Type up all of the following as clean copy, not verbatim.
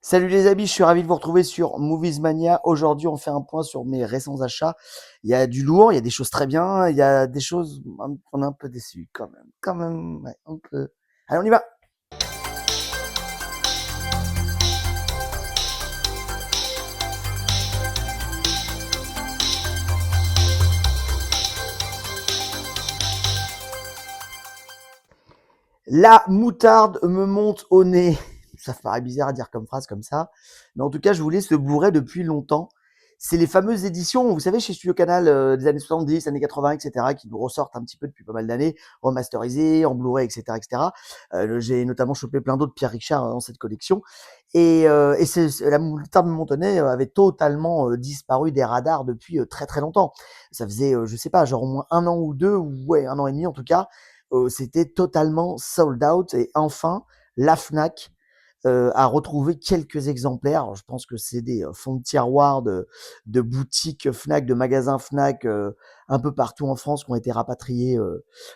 Salut les amis, je suis ravi de vous retrouver sur Movies Mania. Aujourd'hui, on fait un point sur mes récents achats. Il y a du lourd, il y a des choses très bien, il y a des choses, on est un peu déçus quand même, ouais, un peu. Allez, on y va. La moutarde me monte au nez. Ça paraît bizarre à dire comme phrase comme ça, mais en tout cas, je voulais ce Blu-ray depuis longtemps. C'est les fameuses éditions, vous savez, chez Studio Canal des années 70, années 80, etc., qui nous ressortent un petit peu depuis pas mal d'années, remasterisées, en Blu-ray, etc., etc. J'ai notamment chopé plein d'autres Pierre Richard dans cette collection. La moutarde Montonnet avait totalement disparu des radars depuis très très longtemps. Ça faisait, je sais pas, genre au moins un an ou deux, ou ouais, un an et demi en tout cas, c'était totalement sold out. Et enfin, la Fnac a retrouvé quelques exemplaires. Alors, je pense que c'est des fonds de tiroir de boutiques Fnac, de magasins Fnac un peu partout en France qui ont été rapatriés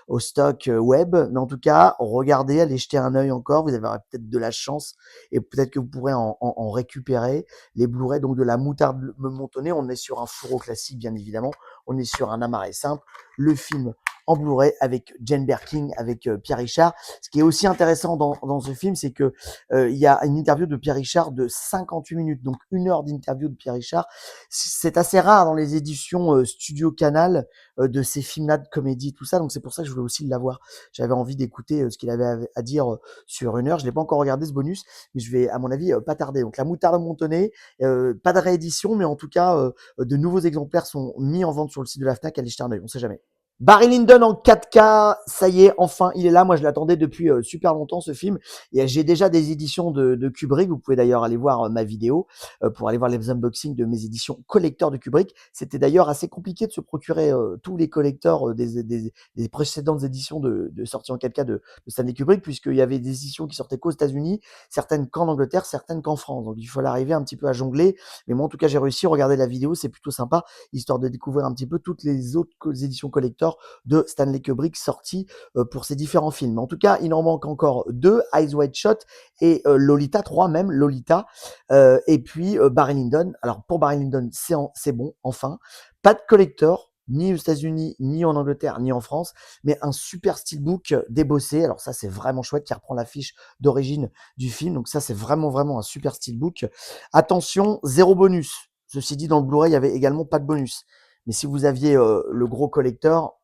au stock web. Mais en tout cas, regardez, allez jeter un œil encore. Vous avez peut-être de la chance et peut-être que vous pourrez en récupérer les Blu-ray. Donc de la moutarde montonnée, on est sur un fourreau classique, bien évidemment. On est sur un amarré simple. Le film en Blu-ray avec Jane Birkin, avec Pierre Richard. Ce qui est aussi intéressant dans ce film, c'est que il y a une interview de Pierre Richard de 58 minutes, donc 1 heure d'interview de Pierre Richard. C'est assez rare dans les éditions Studio Canal de ces films-là de comédie, tout ça. Donc c'est pour ça que je voulais aussi l'avoir. J'avais envie d'écouter ce qu'il avait à dire sur 1 heure. Je l'ai pas encore regardé ce bonus, mais je vais, à mon avis, pas tarder. Donc la moutarde Montonnet, pas de réédition, mais en tout cas, de nouveaux exemplaires sont mis en vente sur le site de la Fnac. Allez jeter un œil, on sait jamais. Barry Lyndon en 4K, ça y est, enfin, il est là. Moi, je l'attendais depuis super longtemps, ce film. Et j'ai déjà des éditions de Kubrick. Vous pouvez d'ailleurs aller voir ma vidéo pour aller voir les unboxings de mes éditions collector de Kubrick. C'était d'ailleurs assez compliqué de se procurer tous les collectors des précédentes éditions de sortie en 4K de Stanley Kubrick, puisqu'il y avait des éditions qui sortaient qu'aux États-Unis, certaines qu'en Angleterre, certaines qu'en France. Donc, il fallait arriver un petit peu à jongler. Mais moi, en tout cas, j'ai réussi. Regardez la vidéo, c'est plutôt sympa, histoire de découvrir un petit peu toutes les autres éditions collector de Stanley Kubrick sorties pour ces différents films. En tout cas, il en manque encore 2, Eyes Wide Shut et Lolita, 3 même, Lolita, et puis Barry Lyndon. Alors pour Barry Lyndon, c'est bon, enfin. Pas de collector, ni aux États-Unis, ni en Angleterre, ni en France, mais un super steelbook débossé. Alors ça, c'est vraiment chouette, qui reprend l'affiche d'origine du film. Donc ça, c'est vraiment un super steelbook. Attention, zéro bonus. Ceci dit, dans le Blu-ray, il y avait également pas de bonus. Mais si vous aviez le gros collector,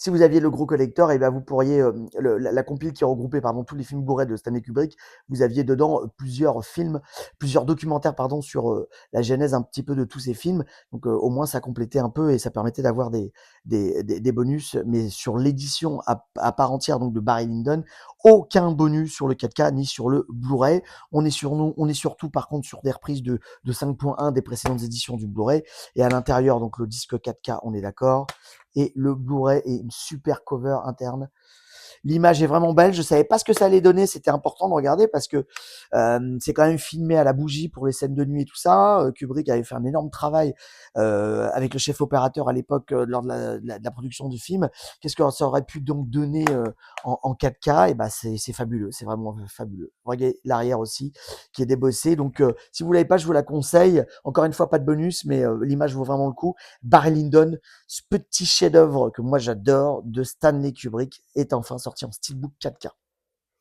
et ben vous pourriez la compile qui regroupait pardon tous les films Blu-ray de Stanley Kubrick, vous aviez dedans plusieurs films, plusieurs documentaires pardon sur la genèse un petit peu de tous ces films. Donc au moins ça complétait un peu et ça permettait d'avoir des bonus. Mais sur l'édition à part entière donc de Barry Lyndon, aucun bonus sur le 4K ni sur le Blu-ray. On est surtout par contre sur des reprises de 5.1 des précédentes éditions du Blu-ray et à l'intérieur donc le disque 4K, on est d'accord, et le Blu-ray et une super cover interne. L'image est vraiment belle. Je savais pas ce que ça allait donner. C'était important de regarder parce que c'est quand même filmé à la bougie pour les scènes de nuit et tout ça. Kubrick avait fait un énorme travail avec le chef opérateur à l'époque lors de la production du film. Qu'est-ce que ça aurait pu donc donner en 4K? Et ben c'est fabuleux. C'est vraiment fabuleux. Regardez l'arrière aussi qui est débossé. Donc si vous l'avez pas, je vous la conseille. Encore une fois, pas de bonus, mais l'image vaut vraiment le coup. Barry Lyndon, ce petit chef-d'œuvre que moi j'adore de Stanley Kubrick, est enfin sorti en steelbook 4K.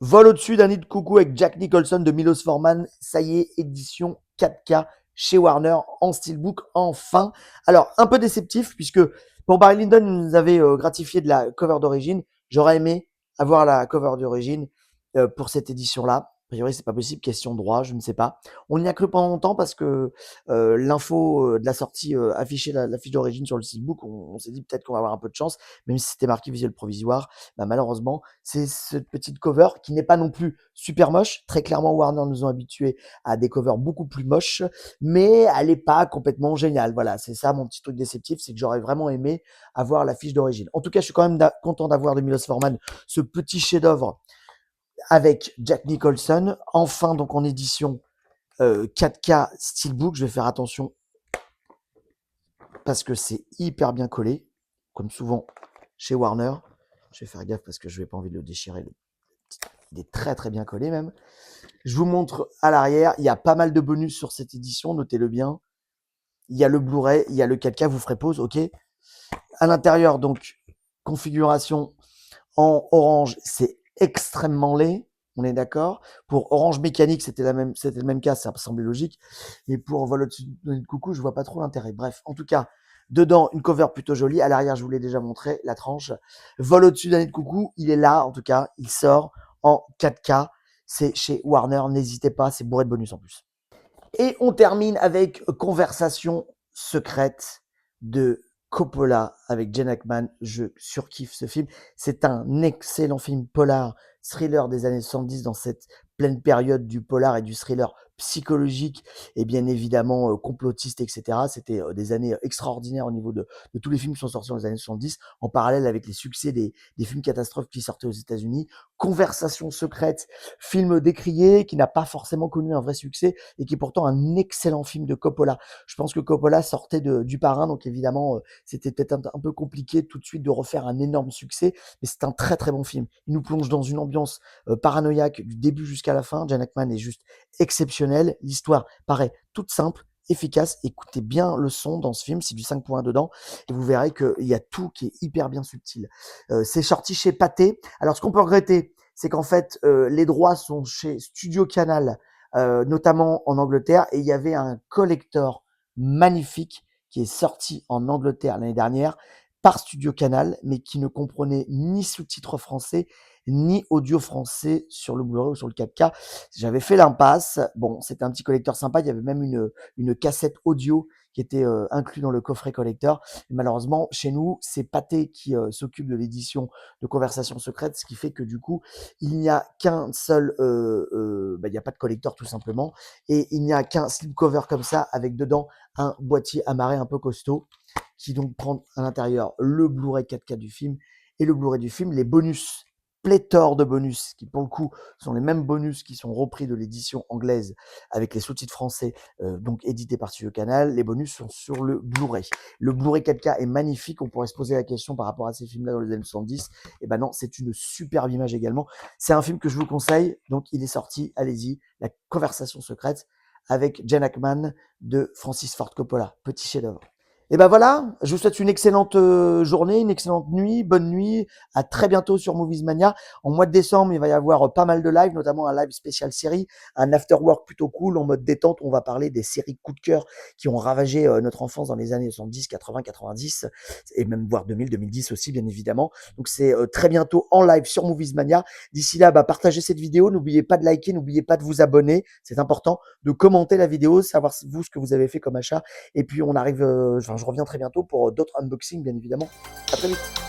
Vol au-dessus d'un nid de coucou avec Jack Nicholson de Milos Forman, ça y est, édition 4K chez Warner en steelbook enfin. Alors un peu déceptif puisque pour Barry Lyndon nous avait gratifié de la cover d'origine. J'aurais aimé avoir la cover d'origine pour cette édition-là. A priori, c'est pas possible, question de droit, je ne sais pas. On y a cru pendant longtemps parce que l'info de la sortie affichait la fiche d'origine sur le steelbook. On s'est dit peut-être qu'on va avoir un peu de chance, même si c'était marqué visuel provisoire. Bah, malheureusement, c'est cette petite cover qui n'est pas non plus super moche. Très clairement, Warner nous ont habitués à des covers beaucoup plus moches, mais elle n'est pas complètement géniale. Voilà, c'est ça mon petit truc déceptif, c'est que j'aurais vraiment aimé avoir la fiche d'origine. En tout cas, je suis quand même content d'avoir de Milos Forman ce petit chef-d'œuvre avec Jack Nicholson, enfin donc en édition 4K Steelbook. Je vais faire attention parce que c'est hyper bien collé, comme souvent chez Warner. Je vais faire gaffe parce que je n'ai pas envie de le déchirer, Il est très très bien collé même. Je vous montre à l'arrière, il y a pas mal de bonus sur cette édition, notez-le bien. Il y a le Blu-ray, il y a le 4K, vous ferez pause, ok. À l'intérieur, donc, configuration en orange, c'est extrêmement laid, on est d'accord. Pour Orange Mécanique, c'était le même cas, ça semblait logique. Mais pour Vol au-dessus de coucou, je vois pas trop l'intérêt. Bref, en tout cas, dedans, une cover plutôt jolie. À l'arrière, je vous l'ai déjà montré, la tranche. Vol au-dessus d'un nid de coucou, il est là, en tout cas, il sort en 4K. C'est chez Warner, n'hésitez pas, c'est bourré de bonus en plus. Et on termine avec Conversation secrète de Coppola avec Gene Hackman. Je surkiffe ce film. C'est un excellent film polar, thriller des années 70 dans cette pleine période du polar et du thriller psychologique et bien évidemment complotiste, etc. C'était des années extraordinaires au niveau de tous les films qui sont sortis dans les années 70, en parallèle avec les succès des films catastrophes qui sortaient aux États-Unis. Conversation secrète, film décrié qui n'a pas forcément connu un vrai succès et qui est pourtant un excellent film de Coppola. Je pense que Coppola sortait du Parrain, donc évidemment, c'était peut-être un peu compliqué tout de suite de refaire un énorme succès, mais c'est un très très bon film. Il nous plonge dans une ambiance paranoïaque du début jusqu'à la fin. Gene Hackman est juste exceptionnel. L'histoire paraît toute simple, efficace. Écoutez bien le son dans ce film, c'est du 5.1 dedans, et vous verrez qu'il y a tout qui est hyper bien subtil. C'est sorti chez Pathé. Alors, ce qu'on peut regretter, c'est qu'en fait, les droits sont chez Studio Canal, notamment en Angleterre, et il y avait un collector magnifique qui est sorti en Angleterre l'année dernière par Studio Canal, mais qui ne comprenait ni sous-titres français, ni audio français sur le Blu-ray ou sur le 4K. J'avais fait l'impasse. Bon, c'était un petit collecteur sympa. Il y avait même une cassette audio qui était inclus dans le coffret collector. Et malheureusement, chez nous, c'est Pathé qui s'occupe de l'édition de Conversations secrètes, ce qui fait que du coup, il n'y a qu'un seul, il n'y a pas de collector tout simplement, et il n'y a qu'un slipcover comme ça avec dedans un boîtier amarré un peu costaud, qui donc prend à l'intérieur le Blu-ray 4K du film et le Blu-ray du film, les bonus, pléthore de bonus, qui pour le coup sont les mêmes bonus qui sont repris de l'édition anglaise avec les sous-titres français, donc édités par Studio Canal. Les bonus sont sur le Blu-ray. Le Blu-ray 4K est magnifique, on pourrait se poser la question par rapport à ces films-là dans les années 70. Et ben non, c'est une superbe image également. C'est un film que je vous conseille, donc il est sorti, allez-y, La Conversation secrète avec Gene Hackman de Francis Ford Coppola. Petit chef-d'œuvre. Et ben voilà, je vous souhaite une excellente journée, une excellente nuit, bonne nuit, à très bientôt sur Movies Mania. En mois de décembre, il va y avoir pas mal de lives, notamment un live spécial série, un after work plutôt cool, en mode détente. On va parler des séries coup de cœur qui ont ravagé notre enfance dans les années 70, 80, 90, et même voire 2000, 2010 aussi, bien évidemment. Donc c'est très bientôt en live sur Movies Mania. D'ici là, partagez cette vidéo, n'oubliez pas de liker, n'oubliez pas de vous abonner, c'est important, de commenter la vidéo, savoir vous ce que vous avez fait comme achat. Et puis on arrive, je reviens très bientôt pour d'autres unboxings, bien évidemment. À très vite.